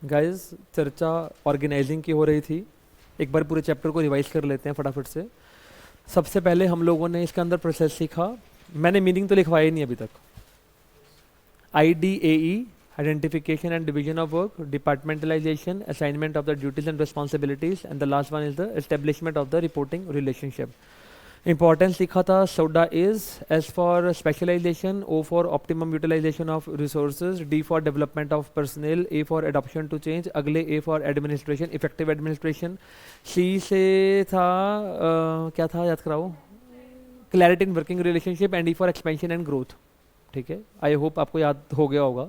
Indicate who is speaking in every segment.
Speaker 1: Guys, चर्चा organising की हो रही थी। एक बार पूरे चैप्टर को रिवाइज कर लेते हैं फटाफट से। सबसे पहले हम लोगों ने इसके अंदर प्रोसेस सीखा। मैंने मीनिंग तो लिखवाया ही नहीं अभी तक। IDAE, identification and division of work, departmentalization, assignment of the duties and responsibilities, and the last one is the establishment of the reporting relationship. Importance सीखा था। SODA is S for specialization, O for optimum utilization of resources, D for development of personnel, A for adoption to change, अगले A for administration, effective administration। C से था क्या था याद कराओ, clarity in working relationship, and E for expansion and growth। ठीक है, I hope आपको याद हो गया होगा।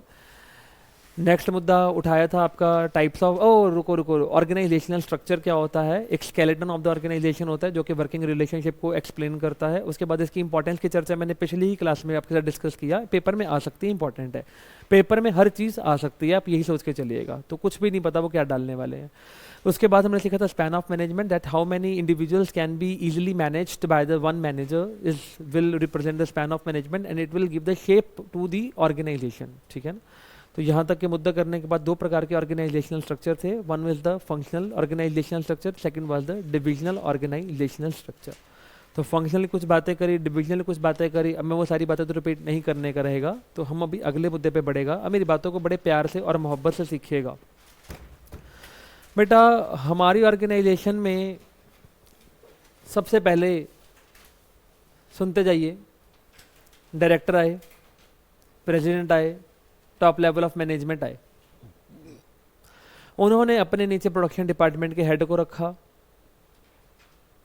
Speaker 1: नेक्स्ट मुद्दा उठाया था आपका टाइप्स ऑफ, ओ रुको रुको, ऑर्गेनाइजेशनल स्ट्रक्चर क्या होता है। एक स्केलेटन ऑफ द ऑर्गेनाइजेशन होता है जो कि वर्किंग रिलेशनशिप को एक्सप्लेन करता है। उसके बाद इसकी इंपॉर्टेंस की चर्चा मैंने पिछली ही क्लास में आपके साथ डिस्कस किया। पेपर में आ सकती है, इंपॉर्टेंट है, पेपर में हर चीज़ आ सकती है, आप यही सोच के चलिएगा, तो कुछ भी नहीं पता वो क्या डालने वाले हैं। उसके बाद हमने सीखा था span of management, that how many individuals can be easily managed by the one manager is will represent the span of management and it will give the shape to the organisation. ठीक है ना। तो यहाँ तक के मुद्दा करने के बाद दो प्रकार के ऑर्गेनाइजेशनल स्ट्रक्चर थे। One was the functional organisational structure, second was the divisional organisational structure. तो फंक्शनल कुछ बातें करी, डिविजनल कुछ बातें करी। अब मैं वो सारी बातें तो रिपीट नहीं करने का रहेगा, तो हम अभी अगले मुद्दे पे बढ़ेगा। अब मेरी बातों को बड़े प्यार से और मोहब्बत से सीखिएगा। बेटा, हमारी ऑर्गेनाइजेशन में सबसे पहले सुनते जाइए, डायरेक्टर आए, प्रेसिडेंट आए, टॉप लेवल ऑफ मैनेजमेंट आए। उन्होंने अपने नीचे प्रोडक्शन डिपार्टमेंट के हेड को रखा,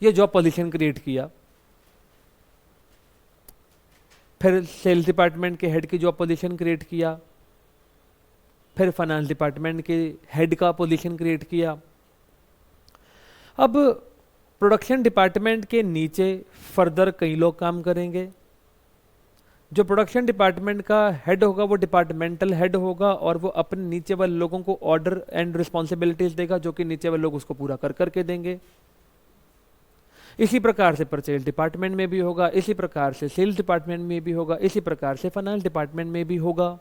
Speaker 1: ये जॉब पोजीशन क्रिएट किया। फिर सेल्स डिपार्टमेंट के हेड की जॉब पोजीशन क्रिएट किया। फिर फाइनेंस डिपार्टमेंट के हेड का पोजीशन क्रिएट किया। अब प्रोडक्शन डिपार्टमेंट के नीचे फर्दर कई लोग काम करेंगे। जो प्रोडक्शन डिपार्टमेंट का हेड होगा वो डिपार्टमेंटल हेड होगा, और वो अपने नीचे वाले लोगों को ऑर्डर एंड रिस्पॉन्सिबिलिटीज देगा, जो कि नीचे वाले लोग उसको पूरा कर करके देंगे। इसी प्रकार से परचेज डिपार्टमेंट में भी होगा, इसी प्रकार से सेल्स डिपार्टमेंट में भी होगा, इसी प्रकार से फाइनेंस डिपार्टमेंट में भी होगा।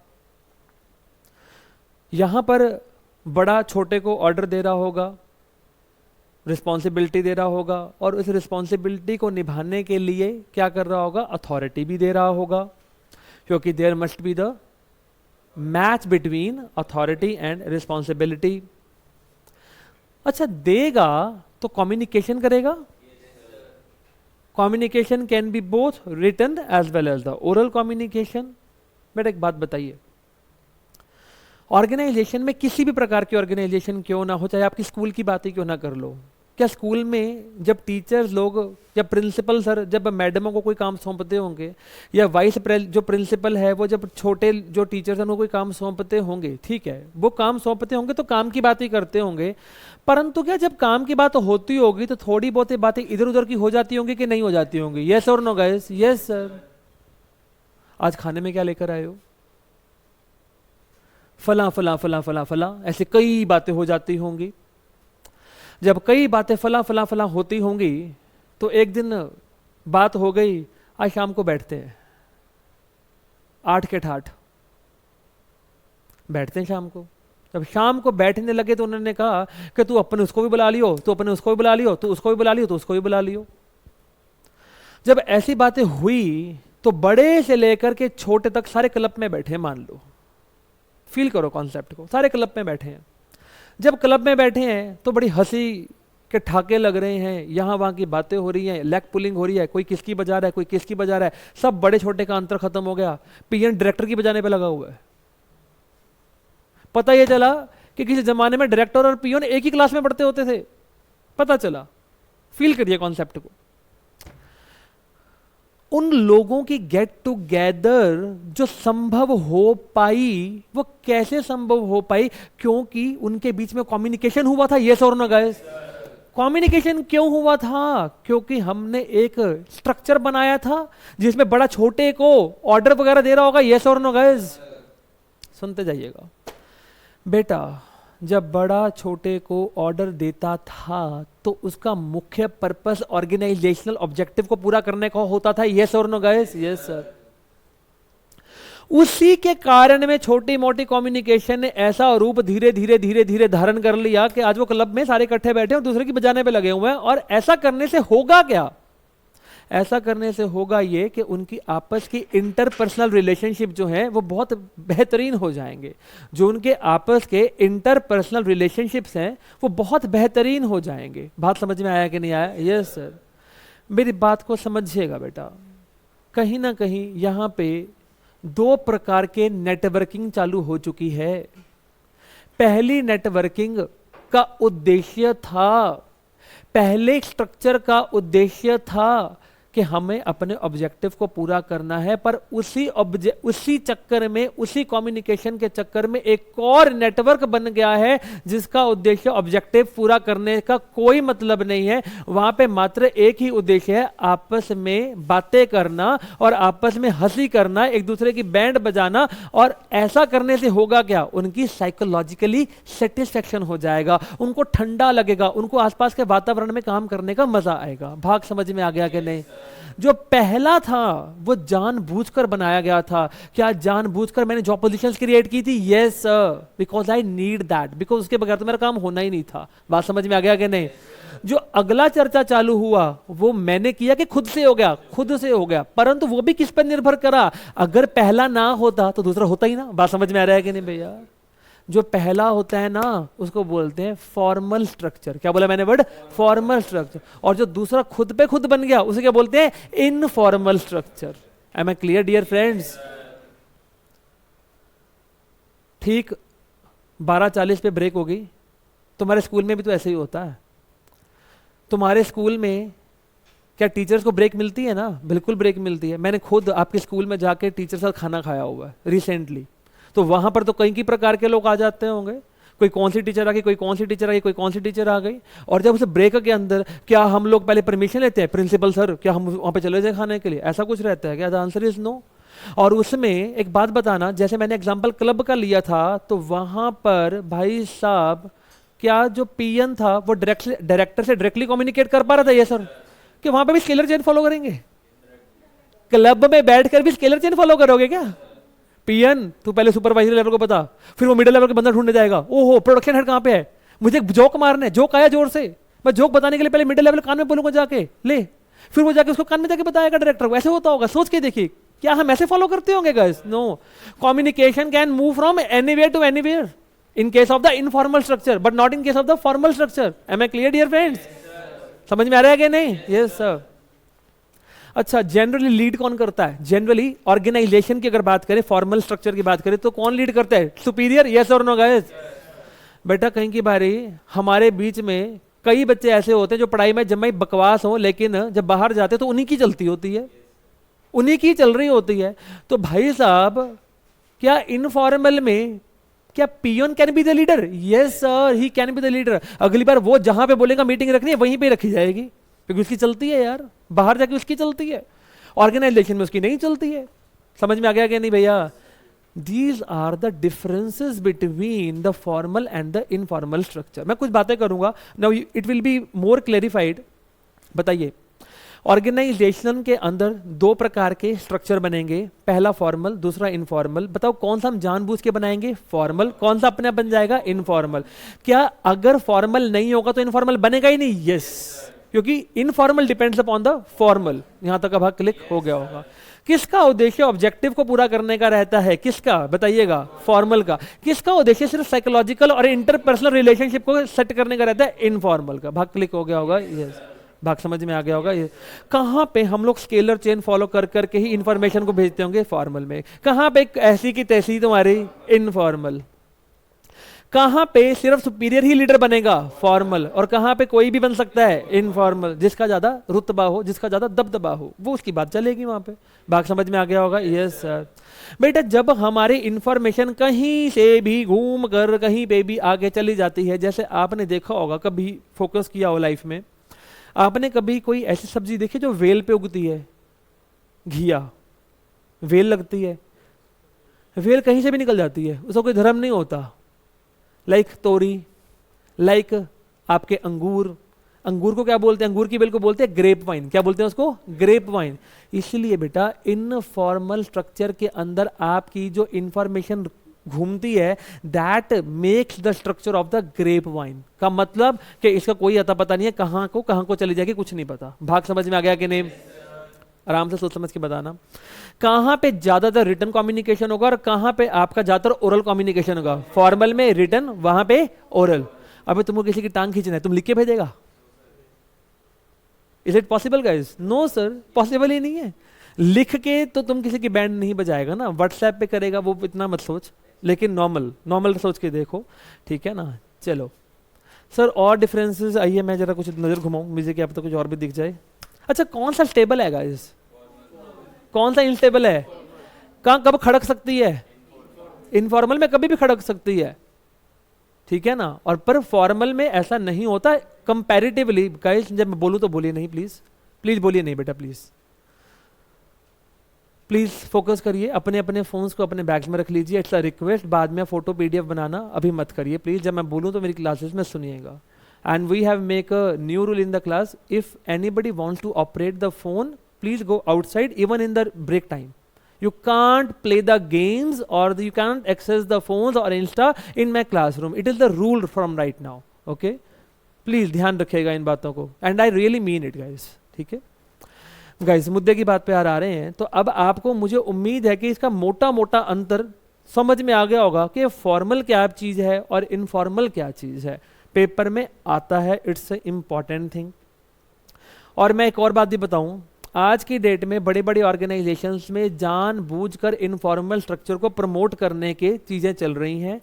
Speaker 1: यहां पर बड़ा छोटे को ऑर्डर दे रहा होगा, रिस्पॉन्सिबिलिटी दे रहा होगा, और उस रिस्पॉन्सिबिलिटी को निभाने के लिए क्या कर रहा होगा, अथॉरिटी भी दे रहा होगा, क्योंकि there must be the match between authority and responsibility. अच्छा, देगा तो कम्युनिकेशन करेगा। Communication can be both written as well as the oral communication. बेटा एक बात बताइए, ऑर्गेनाइजेशन में किसी भी प्रकार की ऑर्गेनाइजेशन क्यों ना हो, चाहे आपकी स्कूल की बात ही क्यों ना कर लो, क्या स्कूल में जब टीचर्स लोग, जब प्रिंसिपल सर जब मैडमों को कोई काम सौंपते होंगे, या वाइस जो प्रिंसिपल है वो जब छोटे जो टीचर्स हैं उनको कोई काम सौंपते होंगे, ठीक है, वो काम सौंपते होंगे तो काम की बात ही करते होंगे, परंतु क्या जब काम की बात होती होगी तो थोड़ी बहुत बातें इधर उधर की हो जाती होंगी कि नहीं हो जाती होंगी? यस और नो गाइस? Yes sir. आज खाने में क्या लेकर आए हो? फला फला फला फला फला, ऐसे कई बातें हो जाती होंगी। जब कई बातें फला फला फला होती होंगी तो एक दिन बात हो गई, आज शाम को बैठते हैं 8 के ठाठ बैठते हैं शाम को। जब शाम को बैठने लगे तो उन्होंने कहा कि तू अपने उसको भी बुला लियो, तू अपने उसको भी बुला लियो, तू उसको भी बुला लियो, तो उसको भी बुला लियो। जब ऐसी बातें हुई तो बड़े से लेकर के छोटे तक सारे क्लब में बैठे, मान लो, फील करो कॉन्सेप्ट को, सारे क्लब में बैठे हैं। जब क्लब में बैठे हैं तो बड़ी हंसी के ठाके लग रहे हैं, यहां वहां की बातें हो रही हैं, लेग पुलिंग हो रही है, कोई किसकी बजा रहा है, कोई किसकी बजा रहा है, सब बड़े छोटे का अंतर खत्म हो गया। पीएन डायरेक्टर की बजाने पे लगा हुआ है। पता यह चला कि किसी जमाने में डायरेक्टर और पीएन एक ही क्लास में पढ़ते होते थे, पता चला। फील करिए कॉन्सेप्ट को। उन लोगों की गेट टुगेदर जो संभव हो पाई, वो कैसे संभव हो पाई? क्योंकि उनके बीच में कम्युनिकेशन हुआ था। यस और नो गाइस? कम्युनिकेशन क्यों हुआ था? क्योंकि हमने एक स्ट्रक्चर बनाया था जिसमें बड़ा छोटे को ऑर्डर वगैरह दे रहा होगा। यस और नो गाइस? सुनते जाइएगा बेटा, जब बड़ा छोटे को ऑर्डर देता था तो उसका मुख्य पर्पस ऑर्गेनाइजेशनल ऑब्जेक्टिव को पूरा करने का होता था। यस और नो गाइस? Yes sir. उसी के कारण में छोटी मोटी कम्युनिकेशन ने ऐसा रूप धीरे धीरे धीरे धीरे धारण कर लिया कि आज वो क्लब में सारे इकट्ठे बैठे और दूसरे की बजाने पे लगे हुए हैं। और ऐसा करने से होगा क्या? ऐसा करने से होगा ये कि उनकी आपस की इंटरपर्सनल रिलेशनशिप जो है वो बहुत बेहतरीन हो जाएंगे। जो उनके आपस के इंटरपर्सनल रिलेशनशिप्स हैं वो बहुत बेहतरीन हो जाएंगे। बात समझ में आया कि नहीं आया? Yes sir. मेरी बात को समझिएगा बेटा, कहीं ना कहीं यहाँ पे दो प्रकार के नेटवर्किंग चालू हो चुकी है। पहली नेटवर्किंग का उद्देश्य था, पहले स्ट्रक्चर का उद्देश्य था कि हमें अपने ऑब्जेक्टिव को पूरा करना है, पर उसी चक्कर में, उसी कम्युनिकेशन के चक्कर में एक और नेटवर्क बन गया है जिसका उद्देश्य ऑब्जेक्टिव पूरा करने का कोई मतलब नहीं है। वहां पे मात्र एक ही उद्देश्य है, आपस में बातें करना और आपस में हंसी करना, एक दूसरे की बैंड बजाना। और ऐसा करने से होगा क्या? उनकी साइकोलॉजिकली सेटिस्फेक्शन हो जाएगा, उनको ठंडा लगेगा, उनको आसपास के वातावरण में काम करने का मजा आएगा। भाग समझ में आ गया कि नहीं? जो पहला था वो जानबूझकर बनाया गया था। क्या जानबूझकर मैंने जॉब पोजीशंस क्रिएट की थी? Yes sir, because I need that, because उसके बगैर तो मेरा काम होना ही नहीं था। बात समझ में आ गया कि नहीं? जो अगला चर्चा चालू हुआ वो मैंने किया कि खुद से हो गया, खुद से हो गया, परंतु वो भी किस पर निर्भर करा? अगर पहला ना होता तो दूसरा होता ही ना। बात समझ में आ रहा है कि नहीं भैया? जो पहला होता है ना उसको बोलते हैं फॉर्मल स्ट्रक्चर। क्या बोला मैंने वर्ड? Formal structure. और जो दूसरा खुद पे खुद बन गया उसे क्या बोलते हैं? Informal structure. Am I clear dear friends? ठीक 12:40 पे ब्रेक होगी। तुम्हारे स्कूल में भी तो ऐसे ही होता है। तुम्हारे स्कूल में क्या टीचर्स को ब्रेक मिलती है ना? बिल्कुल ब्रेक मिलती है। मैंने खुद आपके स्कूल में जाके टीचर साथ खाना खाया हुआ है रिसेंटली। तो वहां पर तो कई की प्रकार के लोग आ जाते होंगे, कोई कौन सी टीचर आ गई, कोई कौन सी टीचर आ गई, कोई कौन सी टीचर आ गई। और जब उसे ब्रेक के अंदर क्या हम लोग पहले परमिशन लेते हैं, प्रिंसिपल सर क्या हम वहां पे चले जाए खाने के लिए? ऐसा कुछ रहता है क्या? The answer is no. और उसमें एक बात बताना, जैसे मैंने एग्जाम्पल क्लब का लिया था, तो वहां पर भाई साहब क्या जो पीएन था वो डायरेक्टर से डायरेक्टली कम्युनिकेट कर पा रहा था? ये सर, कि वहां पर भी स्केलर चेन फॉलो करेंगे? क्लब में बैठकर भी स्केलर चेन फॉलो करोगे क्या? पीएन तू पहले सुपरवाइजर लेवल को बता, फिर वो मिडिल लेवल के बंदा ढूंढने जाएगा। ओहो प्रोडक्शन हेड कहां पे है, मुझे जोक मारना है, जोक आया जोर से, मैं जोक बताने के लिए पहले मिडिल लेवल कान में बोलूंगा जाके ले, फिर वो जाके उसको कान में जाके बताएगा डायरेक्टर को। ऐसे होता होगा? सोच के देखिए, क्या हम ऐसे फॉलो करते होंगे guys? No. Communication can move from anywhere to anywhere in case of the informal structure, but not in case of the formal structure. Am I clear dear friends? समझ में आ रहा है कि नहीं? Yes sir. अच्छा, जनरली लीड कौन करता है? जनरली ऑर्गेनाइजेशन की अगर बात करें, फॉर्मल स्ट्रक्चर की बात करें, तो कौन लीड करता है? सुपीरियर? यस और नो गाइस? बेटा कहीं की बारी हमारे बीच में कई बच्चे ऐसे होते हैं जो पढ़ाई में जब मैं बकवास हो, लेकिन जब बाहर जाते तो उन्हीं की चलती होती है, उन्हीं की चल रही होती है। तो भाई साहब क्या इनफॉर्मल में क्या peon can be the leader? Yes sir, he can be the leader. अगली बार वो जहां पे बोलेगा मीटिंग रखनी है वहीं पे रखी जाएगी, क्योंकि उसकी चलती है यार, बाहर जाके उसकी चलती है, ऑर्गेनाइजेशन में उसकी नहीं चलती है। समझ में आ गया कि नहीं भैया? These are the differences between the formal and the informal structure. मैं कुछ बातें करूंगा, now it will be more clarified. बताइए, ऑर्गेनाइजेशन के अंदर दो प्रकार के स्ट्रक्चर बनेंगे, पहला फॉर्मल, दूसरा इनफॉर्मल। बताओ कौन सा हम जानबूझ के बनाएंगे? फॉर्मल। कौन सा अपने आप बन जाएगा? इनफॉर्मल। क्या अगर फॉर्मल नहीं होगा तो इनफॉर्मल बनेगा ही नहीं? यस, क्योंकि informal depends upon the formal. यहां तक अब क्लिक हो गया होगा। किसका उद्देश्य ऑब्जेक्टिव को पूरा करने का रहता है? किसका बताइएगा? फॉर्मल का। किसका उद्देश्य सिर्फ साइकोलॉजिकल और इंटरपर्सनल रिलेशनशिप को सेट करने का रहता है? इनफॉर्मल का। भाग क्लिक हो गया होगा? यस, भाग समझ में आ गया होगा? ये कहां पे हम लोग स्केलर चेन फॉलो कर करके ही इंफॉर्मेशन को भेजते होंगे? फॉर्मल में। कहां पे ऐसी की तैसी तुम्हारी? इनफॉर्मल। कहां पे सिर्फ सुपीरियर ही लीडर बनेगा? फॉर्मल। और कहां पे कोई भी बन सकता है? इनफॉर्मल। जिसका ज्यादा रुतबा हो, जिसका ज्यादा दबदबा हो, वो उसकी बात चलेगी वहां पे। बात समझ में आ गया होगा? Yes sir. बेटा जब हमारी इंफॉर्मेशन कहीं से भी घूम कर कहीं पे भी आगे चली जाती है, जैसे आपने देखा होगा, कभी फोकस किया हो लाइफ में, आपने कभी कोई ऐसी सब्जी देखी जो वेल पे उगती है? घिया, वेल लगती है, वेल कहीं से भी निकल जाती है, उसका कोई धर्म नहीं होता। लाइक तोरी, लाइक आपके अंगूर, अंगूर को क्या बोलते हैं, अंगूर की बेल को बोलते हैं ग्रेप वाइन। क्या बोलते हैं उसको, ग्रेप वाइन। इसलिए बेटा इनफॉर्मल स्ट्रक्चर के अंदर आपकी जो इंफॉर्मेशन घूमती है that makes the structure of the grapevine. का मतलब कि इसका कोई अता पता नहीं है, कहाँ को चली जाएगी कुछ नहीं पता। भाग समझ में आ गया कि नहीं, आराम से सोच समझ के बताना। कहां पे ज्यादातर रिटन कम्युनिकेशन होगा और कहां पे आपका ज्यादातर ओरल कम्युनिकेशन होगा, फॉर्मल में रिटन, वहां पे ओरल। अबे तुमको किसी की टांग खींचना है, तुम लिख के भेजेगा? Is it possible guys? No sir, possible ही नहीं है। लिख के तो तुम किसी की बैंड नहीं बजाएगा ना, व्हाट्सएप पे करेगा, वो इतना मत सोच, लेकिन नॉर्मल सोच के देखो, ठीक है ना। चलो सर और डिफरेंसेस, आइए मैं जरा कुछ नजर घुमाऊं, मुझे क्या पता कुछ और भी दिख जाए। अच्छा कौन सा स्टेबल है गाइस, कौन सा इनस्टेबल है, कहां कब खड़क सकती है? इनफॉर्मल में कभी भी खड़क सकती है, ठीक है ना। और पर फॉर्मल में ऐसा नहीं होता कंपैरेटिवली। गाइस जब मैं बोलूं तो बोलिए नहीं, प्लीज बोलिए नहीं बेटा, प्लीज फोकस करिए। अपने अपने फोन्स को अपने बैग्स में रख लीजिए, इट्स अ रिक्वेस्ट। बाद में फोटो पीडीएफ बनाना अभी मत करिए प्लीज। जब मैं बोलूं तो मेरी क्लासेस में सुनिएगा। And we have make a new rule in the class, if anybody wants to operate the phone please go outside even in the break time. You can't play the games or you can't access the phones or Insta in my classroom. It is the rule from right now. Okay? Please ध्यान रखिएगा इन बातों को, and I really mean it guys. ठीक है guys, मुद्दे की बात पे आ रहे हैं। तो अब आपको, मुझे उम्मीद है कि इसका मोटा मोटा अंतर समझ में आ गया होगा कि फॉर्मल क्या चीज है और इनफॉर्मल क्या चीज है। पेपर में आता है, इट्स ए इंपॉर्टेंट थिंग। और मैं एक और बात भी बताऊं, आज की डेट में बड़े बड़े ऑर्गेनाइजेशंस में जानबूझकर इनफॉर्मल स्ट्रक्चर को प्रमोट करने के चीजें चल रही हैं।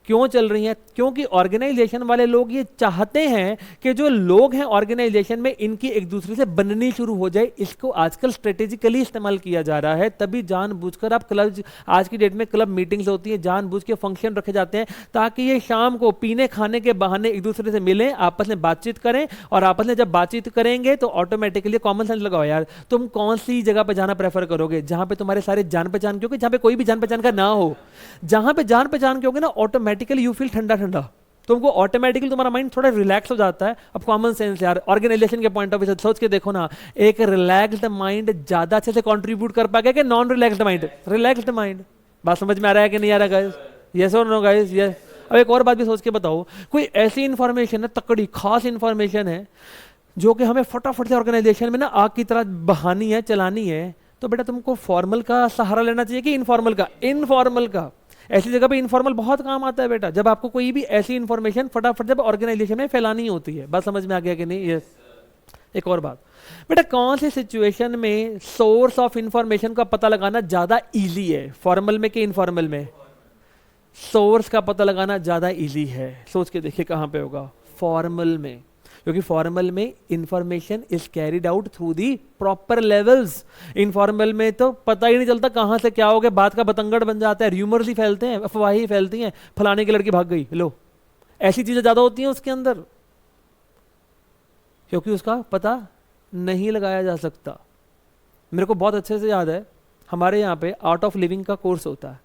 Speaker 1: क्यों चल रही हैं? क्योंकि ऑर्गेनाइजेशन वाले लोग ये चाहते हैं कि जो लोग हैं ऑर्गेनाइजेशन में इनकी एक दूसरे से बननी शुरू हो जाए। इसको आजकल स्ट्रेटेजिकली इस्तेमाल किया जा रहा है। तभी जानबूझकर आप क्लब, आज की डेट में क्लब मीटिंग्स होती हैं, जानबूझ के फंक्शन रखे जाते हैं ताकि ये शाम को पीने खाने के बहाने एक दूसरे से मिलें, आपस में बातचीत करें। और आपस में जब बातचीत करेंगे तो ऑटोमेटिकली कॉमन सेंस लगाओ यार, तुम कौन सी जगह पर जाना प्रेफर करोगे? जहां पे तुम्हारे सारे जान पहचान के होगे, जहां पे कोई भी जान पहचान का ना हो। जहां पे जान पहचान के होगे ना, ऑटोमेटिकली यू फील ठंडा ठंडा, तुमको ऑटोमेटिकली तुम्हारा माइंड थोड़ा रिलैक्स हो जाता है। अब कॉमन सेंस यार, ऑर्गेनाइजेशन के पॉइंट ऑफ व्यू से सोच के देखो ना, एक रिलैक्स्ड माइंड ज्यादा अच्छे से कंट्रीब्यूट कर पाएगा कि non relaxed mind? Relaxed mind. बात समझ में आ रहा है कि नहीं आ रहा गाइस? यस और नो गाइस? यस। अब एक और बात भी सोच के बताओ, कोई ऐसी इंफॉर्मेशन है, तकड़ी खास इंफॉर्मेशन है, जो कि हमें फटाफट से ऑर्गेनाइजेशन में ना आग की तरह बहानी है, चलानी है, तो बेटा तुमको फॉर्मल का सहारा लेना चाहिए कि इनफॉर्मल का? इनफॉर्मल का। ऐसी जगह पे इनफॉर्मल बहुत काम आता है बेटा, जब आपको कोई भी ऐसी इंफॉर्मेशन फटाफट जब ऑर्गेनाइजेशन में फैलानी होती है। बात समझ में आ गया कि नहीं? यस। एक और बात बेटा, कौन सी सिचुएशन में सोर्स ऑफ इंफॉर्मेशन का पता लगाना ज्यादा इजी है, फॉर्मल में कि इनफॉर्मल में? सोर्स का पता लगाना ज्यादा इजी है। सोच के देखिए कहां पे होगा? फॉर्मल में। क्योंकि फॉर्मल में information is carried out through the proper levels. Informal में तो पता ही नहीं चलता कहां से क्या हो गया, बात का बतंगड़ बन जाता है, र्यूमर्स ही फैलते हैं, अफवाहें फैलती हैं, फलाने की लड़की भाग गई, लो, ऐसी चीजें ज्यादा होती हैं उसके अंदर, क्योंकि उसका पता नहीं लगाया जा सकता। मेरे को बहुत अच्छे से याद है, हमारे यहाँ पे आर्ट ऑफ लिविंग का कोर्स होता है।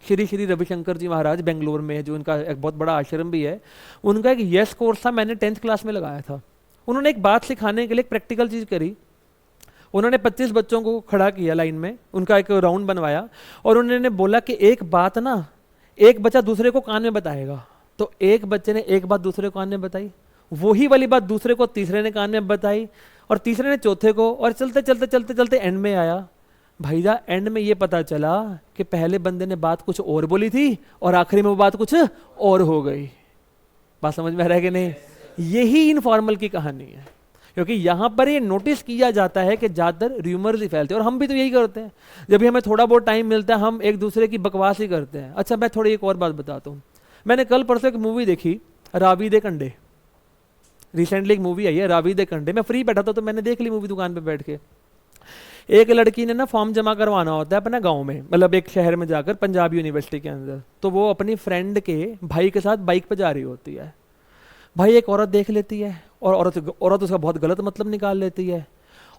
Speaker 1: श्री श्री रविशंकर जी महाराज बेंगलोर में है, जो उनका एक बहुत बड़ा आश्रम भी है, उनका एक यस कोर्स था, मैंने 10th क्लास में लगाया था। उन्होंने एक बात सिखाने के लिए एक प्रैक्टिकल चीज करी। उन्होंने 25 बच्चों को खड़ा किया लाइन में, उनका एक राउंड बनवाया, और उन्होंने बोला कि एक बात ना एक बच्चा दूसरे को कान में बताएगा। तो एक बच्चे ने एक बात दूसरे को कान में बताई, वही वाली बात दूसरे को तीसरे ने कान में बताई, और तीसरे ने चौथे को, और चलते चलते चलते चलते एंड में आया। भाईजा एंड में ये पता चला कि पहले बंदे ने बात कुछ और बोली थी और आखिरी में वो बात कुछ और हो गई। बात समझ में आ रहा है कि नहीं? यही इनफॉर्मल की कहानी है, क्योंकि यहां पर ये नोटिस किया जाता है कि ज्यादातर र्यूमर्स ही फैलते हैं, और हम भी तो यही करते हैं। जब भी हमें थोड़ा बहुत टाइम मिलता है हम एक दूसरे की बकवास ही करते हैं। अच्छा मैं थोड़ी एक और बात बताता हूँ। मैंने कल परसों एक मूवी देखी, रावी दे कंडे। रिसेंटली एक मूवी आई है रावी दे कंडे। मैं फ्री बैठा था तो मैंने देख ली मूवी दुकान पे बैठ के। एक लड़की ने ना फॉर्म जमा करवाना होता है अपने गांव में, मतलब एक शहर में जाकर, पंजाब यूनिवर्सिटी के अंदर। तो वो अपनी फ्रेंड के भाई के साथ बाइक पे जा रही होती है। भाई एक औरत देख लेती है, और औरत उसका बहुत गलत मतलब निकाल लेती है,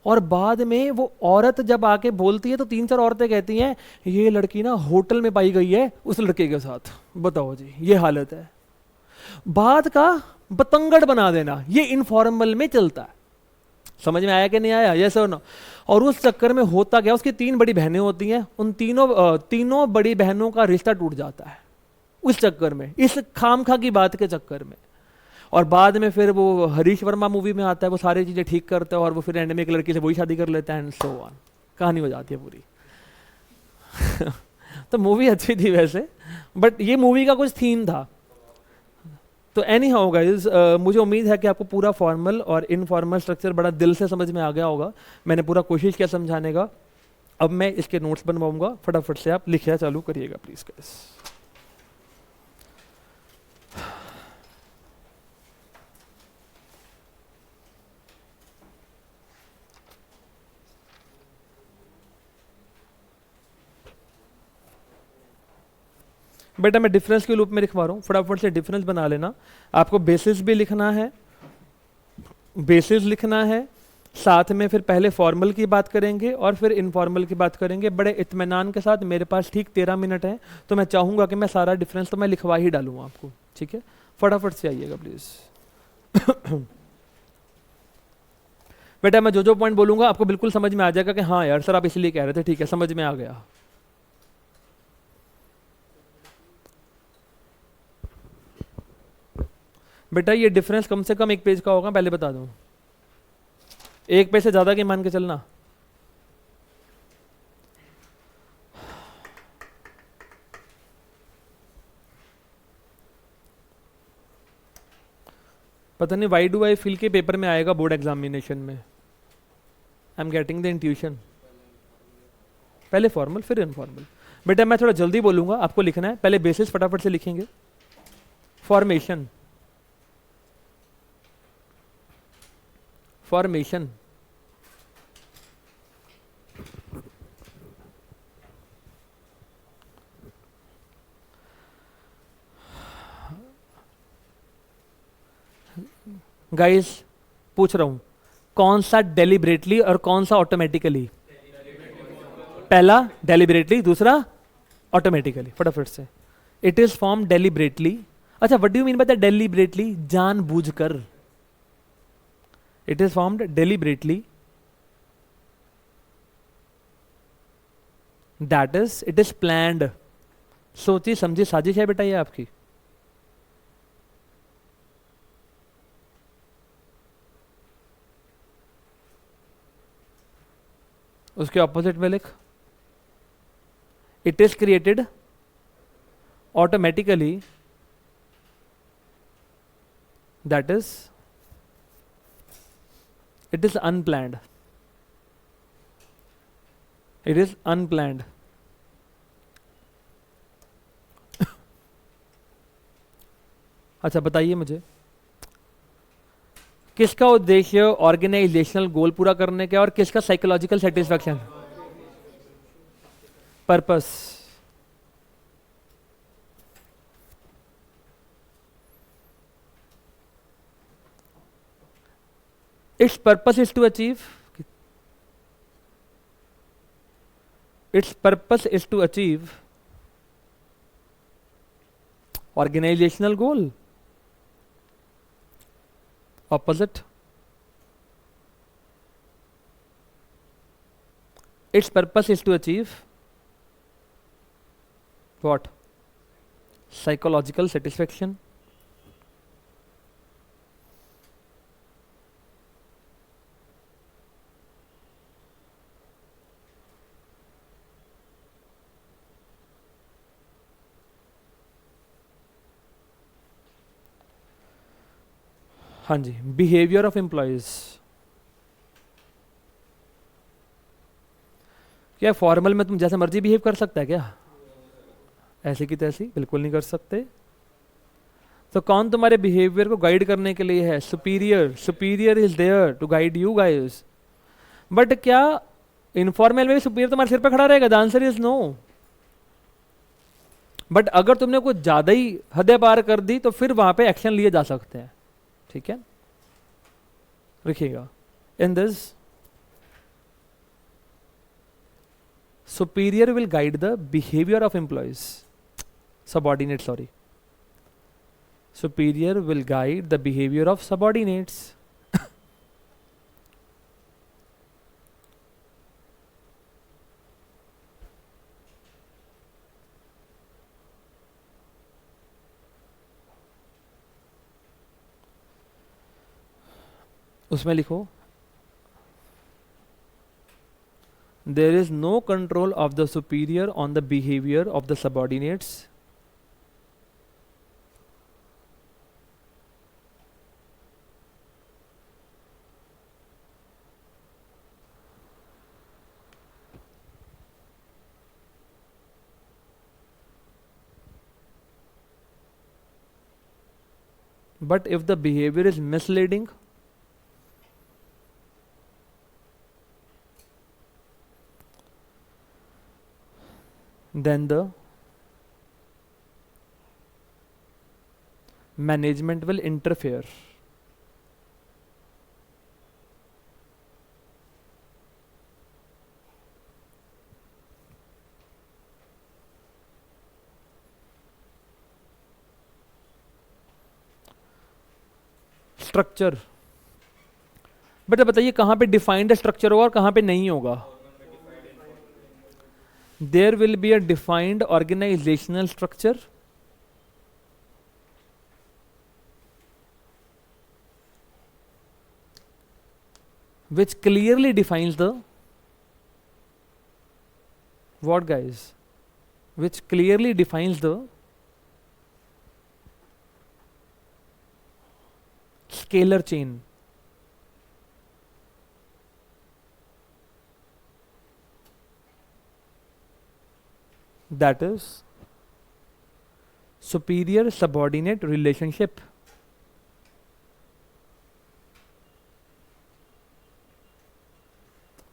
Speaker 1: और बाद में वो औरत जब आके बोलती है तो 3-4 औरतें कहती हैं ये लड़की ना होटल में पाई गई है उस लड़के के साथ। बताओ जी, ये हालत है। बात का बतंगड़ बना देना, ये इनफॉर्मल में चलता है। समझ में आया कि नहीं आया? यस और नो? और उस चक्कर में होता क्या, उसकी 3 बड़ी बहनें होती हैं, उन तीनों बड़ी बहनों का रिश्ता टूट जाता है उस चक्कर में, इस खामखा की बात के चक्कर में। और बाद में फिर वो हरीश वर्मा मूवी में आता है, वो सारी चीजें ठीक करता है और वो फिर एंड में एक लड़की से वही शादी कर लेता है एंड सो ऑन, कहानी हो जाती है पूरी। तो मूवी अच्छी थी वैसे, बट ये मूवी का कुछ थीम था। तो एनी हाउ गाइस, मुझे उम्मीद है कि आपको पूरा फॉर्मल और इनफॉर्मल स्ट्रक्चर बड़ा दिल से समझ में आ गया होगा। मैंने पूरा कोशिश किया समझाने का। अब मैं इसके नोट्स बनवाऊंगा, फटाफट से आप लिखना चालू करिएगा प्लीज गाइस। बेटा मैं डिफरेंस के लूप में लिखवा रहा हूँ, फटाफट से डिफरेंस बना लेना। आपको बेसिस भी लिखना है, बेसिस लिखना है, साथ में फिर पहले फॉर्मल की बात करेंगे और फिर इनफॉर्मल की बात करेंगे बड़े इत्मीनान के साथ। मेरे पास ठीक 13 मिनट है, तो मैं चाहूंगा कि मैं सारा डिफरेंस तो मैं लिखवा ही डालूंगा आपको, ठीक है? फटाफट से आइएगा प्लीज। बेटा मैं जो पॉइंट बोलूंगा आपको बिल्कुल समझ में आ जाएगा कि हाँ यार सर आप इसलिए कह रहे थे, ठीक है समझ में आ गया। बेटा ये डिफरेंस कम से कम 1 पेज का होगा, पहले बता दूं। 1 पेज से ज्यादा की मान के चलना। पता नहीं वाई डू आई फील के पेपर में आएगा बोर्ड एग्जामिनेशन में। I am getting the intuition. पहले फॉर्मल फिर इनफॉर्मल। बेटा मैं थोड़ा जल्दी बोलूंगा, आपको लिखना है। पहले बेसिस फटाफट से लिखेंगे, फॉर्मेशन, फॉर्मेशन, गाइस पूछ रहा हूं कौन सा डेलिबरेटली और कौन सा ऑटोमेटिकली? पहला डेलिबरेटली, दूसरा ऑटोमेटिकली। फटाफट से। It is form deliberately. अच्छा what do you mean by the deliberately? जानबूझकर। It is formed deliberately, that is it is planned. सोची समझी साजिश है बेटा ये आपकी। उसके ऑपोजिट में लिख, it is created automatically, that is it is unplanned. It is unplanned. अच्छा बताइए मुझे, किसका उद्देश्य ऑर्गेनाइजेशनल गोल पूरा करने का और किसका psychological satisfaction? Purpose. Its purpose is to achieve, its purpose is to achieve organisational goal. Opposite, its purpose is to achieve what? Psychological satisfaction. हाँ जी, बिहेवियर ऑफ एम्प्लॉयज। क्या फॉर्मल में तुम जैसे मर्जी बिहेव कर सकता है क्या? ऐसी की तैसी बिल्कुल नहीं कर सकते। तो कौन तुम्हारे बिहेवियर को गाइड करने के लिए है? Superior. Superior is there to guide you guys. But क्या इनफॉर्मल में भी सुपीरियर तुम्हारे सिर पे खड़ा रहेगा? The answer is no. But अगर तुमने कुछ ज्यादा ही हदें पार कर दी तो फिर वहां पे एक्शन लिए जा सकते हैं, ठीक है? लिखिएगा, in this superior will guide the behaviour of employees, subordinate, sorry, superior will guide the behavior of subordinates. उसमें लिखो there is no control of the superior on the behavior of the subordinates. But if the behavior is misleading, then the management will interfere. Structure, बेटा बताइए कहाँ पे defined structure होगा और कहाँ पे नहीं होगा? There will be a defined organisational structure which clearly defines the what guys? Which clearly defines the scalar chain. That is superior subordinate relationship.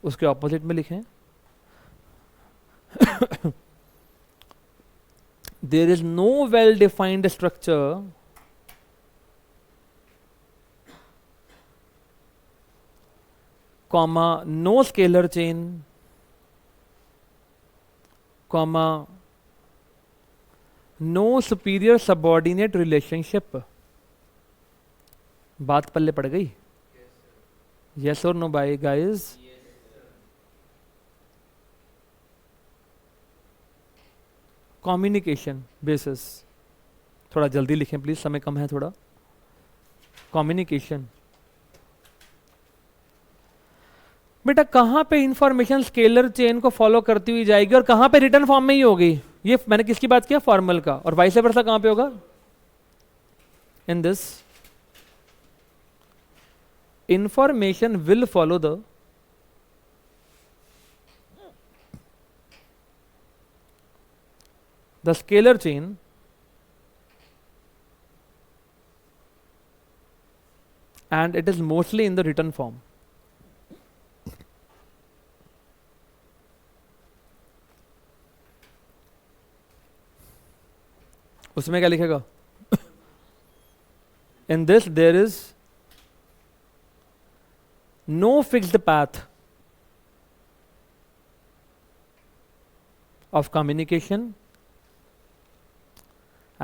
Speaker 1: उसके ऑपोजिट में लिखें there is no well defined structure comma no scalar chain comma no superior subordinate relationship. बात पल्ले पड़ गई? yes or no by guys? Communication basis, थोड़ा जल्दी लिखें please, समय कम है थोड़ा. कम्युनिकेशन, बेटा कहां पे इंफॉर्मेशन स्केलर चेन को फॉलो करती हुई जाएगी और कहां पे रिटर्न फॉर्म में ही होगी? ये मैंने किसकी बात किया? फॉर्मल का. और वाइस वर्सा कहां पे होगा? In this information will follow the scalar chain and it is mostly in the written form. उसमें क्या लिखेगा? In this there is no fixed path of communication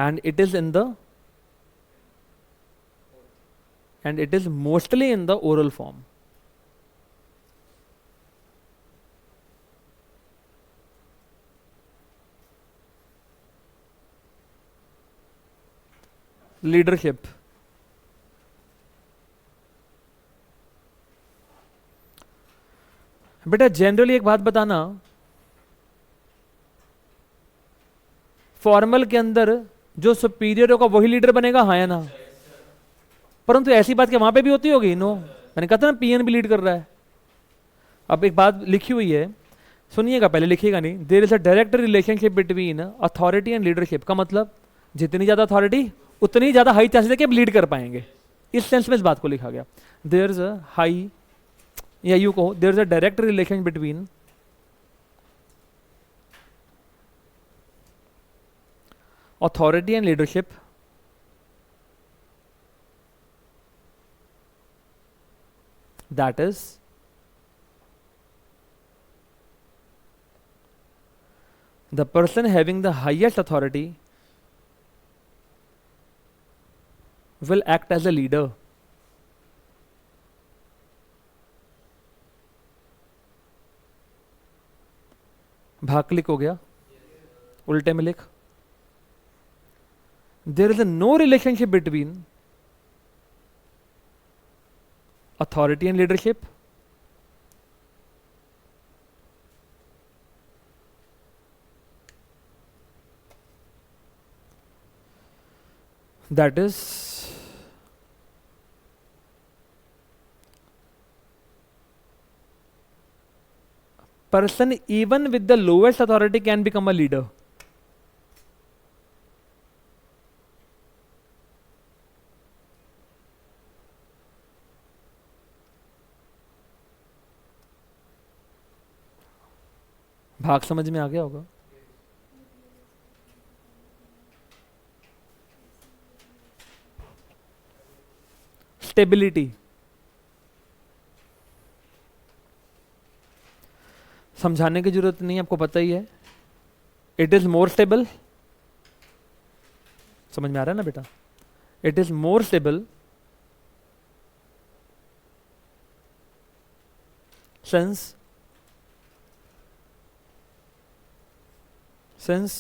Speaker 1: and it is mostly in the oral form. Leadership, बेटा generally एक बात बताना, formal के अंदर जो सुपीरियर होगा वही लीडर बनेगा, हाँ या ना? परंतु ऐसी बात क्या वहां पे भी होती होगी? नो. मैंने कहा था ना पीएन भी लीड कर रहा है. अब एक बात लिखी हुई है, सुनिएगा, पहले लिखिएगा नहीं. There is a direct relationship between authority and leadership. का मतलब जितनी ज्यादा अथॉरिटी उतनी ज्यादा हाई चांसेस है कि लीड कर पाएंगे. इस सेंस में इस बात को लिखा गया. देयर इज अ हाई, या यू कहो there is a direct relation between authority and leadership that is the person having the highest authority will act as a leader. भाग क्लिक हो गया, उल्टे में लिख, there is no relationship between authority and leadership. That is person even with the lowest authority can become a leader. भाग समझ में आ गया होगा. स्टेबिलिटी, समझाने की जरूरत नहीं, आपको पता ही है. इट इज मोर स्टेबल, समझ में आ रहा है ना बेटा? It is more stable since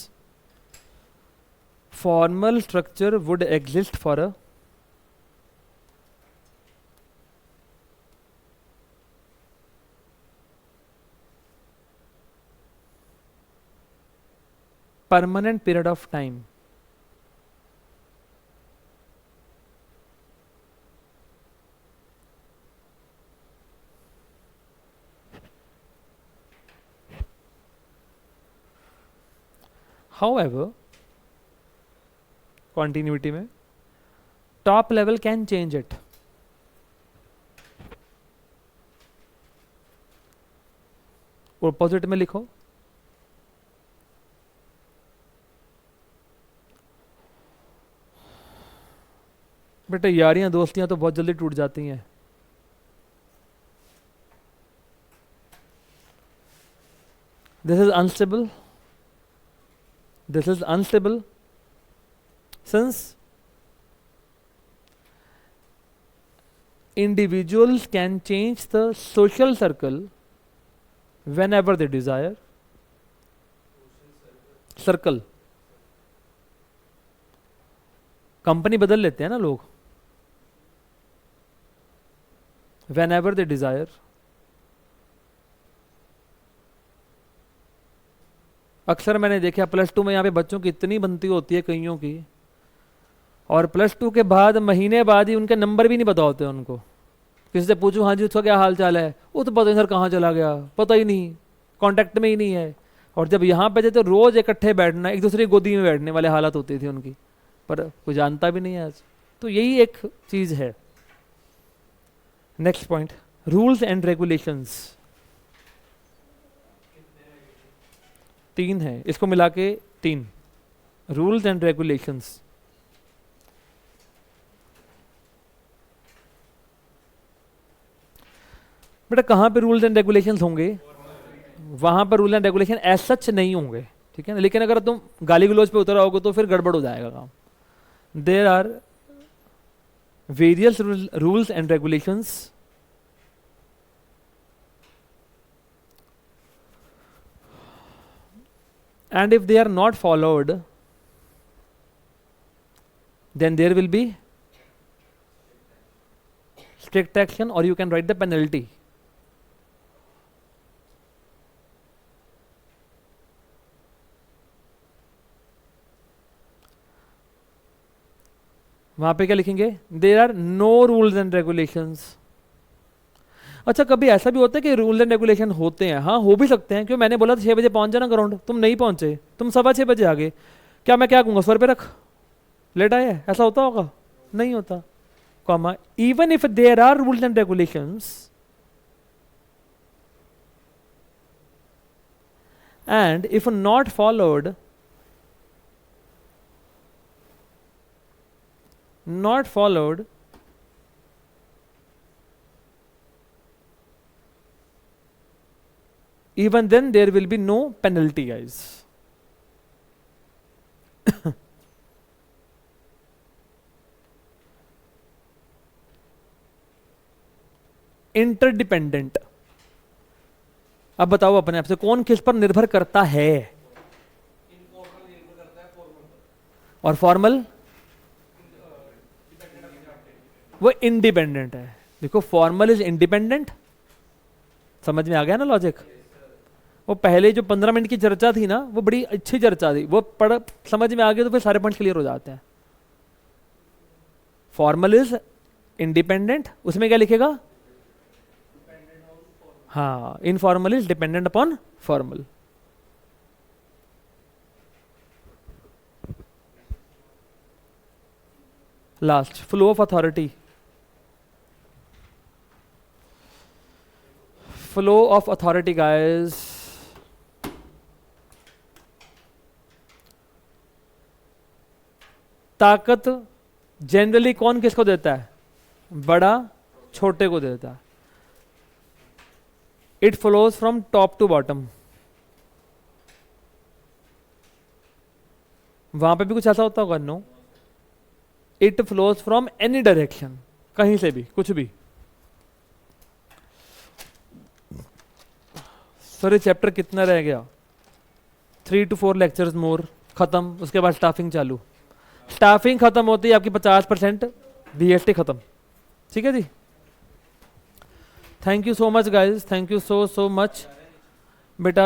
Speaker 1: formal structure would exist for a permanent period of time. However, continuity में top level can change it. Opposite में लिखो, बेटा यारियां दोस्तियां तो बहुत जल्दी टूट जाती हैं. This is unstable. This is unstable since individuals can change the social circle whenever they desire. Circle, company बदल लेते हैं ना लोग, whenever they desire. अक्सर मैंने देखा +2 में यहाँ पे बच्चों की इतनी बनती होती है कईयों की, और +2 के बाद महीने बाद ही उनके नंबर भी नहीं पता होते उनको. किसी से पूछूं, हाँ जी उसका क्या हाल चाल है, वो तो पता नहीं सर कहाँ चला गया, पता ही नहीं, कांटेक्ट में ही नहीं है. और जब यहाँ पे थे तो रोज इकट्ठे बैठना, एक दूसरे की गोदी में बैठने वाले हालत होती थी उनकी, पर कोई जानता भी नहीं है आज. तो यही एक चीज है. Next point, rules and regulations. 3 है, इसको मिला के 3. Rules and regulations. बेटा कहाँ पे रूल्स एंड रेगुलेशंस होंगे? वहां पर rule and regulation as such नहीं होंगे, ठीक है ना. लेकिन अगर तुम गाली गलौज पे उतर आओगे तो फिर गड़बड़ हो जाएगा काम. There are various rules and regulations and if they are not followed then there will be strict action or you can write the penalty. वहां पे क्या लिखेंगे? there are no rules and regulations. अच्छा कभी ऐसा भी होता है कि रूल एंड रेगुलेशन होते हैं? हाँ हो भी सकते हैं. क्यों, मैंने बोला था 6 बजे पहुंच जाना ग्राउंड, तुम नहीं पहुंचे, तुम 6:15 बजे आ गए, क्या मैं क्या कहूँगा, सर पे रख, लेट आए? ऐसा होता होगा? नहीं होता. Comma, even if there are rules and regulations and if not followed, even then there will be no penalty, guys. Interdependent. अब बताओ अपने आप से कौन किस पर निर्भर करता है? और फॉर्मल वो इंडिपेंडेंट है। देखो फॉर्मल इज इंडिपेंडेंट, समझ में आ गया ना लॉजिक? वो पहले जो 15 मिनट की चर्चा थी ना, वो बड़ी अच्छी चर्चा थी, वो पढ़ समझ में आ गया तो फिर सारे पॉइंट क्लियर हो जाते हैं। फॉर्मल इज इंडिपेंडेंट, उसमें क्या लिखेगा? हाँ, informal is dependent upon formal. Last, flow of authority. Flow of authority guys, ताकत जनरली कौन किसको देता है? बड़ा छोटे को देता है। It flows from top to bottom. वहां पे भी कुछ ऐसा होता होगा? No, it flows from any direction, कहीं से भी कुछ भी। सर ये चैप्टर कितना रह गया? 3 to 4 लेक्चर्स मोर, खत्म। उसके बाद स्टाफिंग चालू। स्टाफिंग खत्म होती है आपकी 50% बीएसटी खत्म। ठीक है जी। Thank you so much guys, thank you so much बेटा।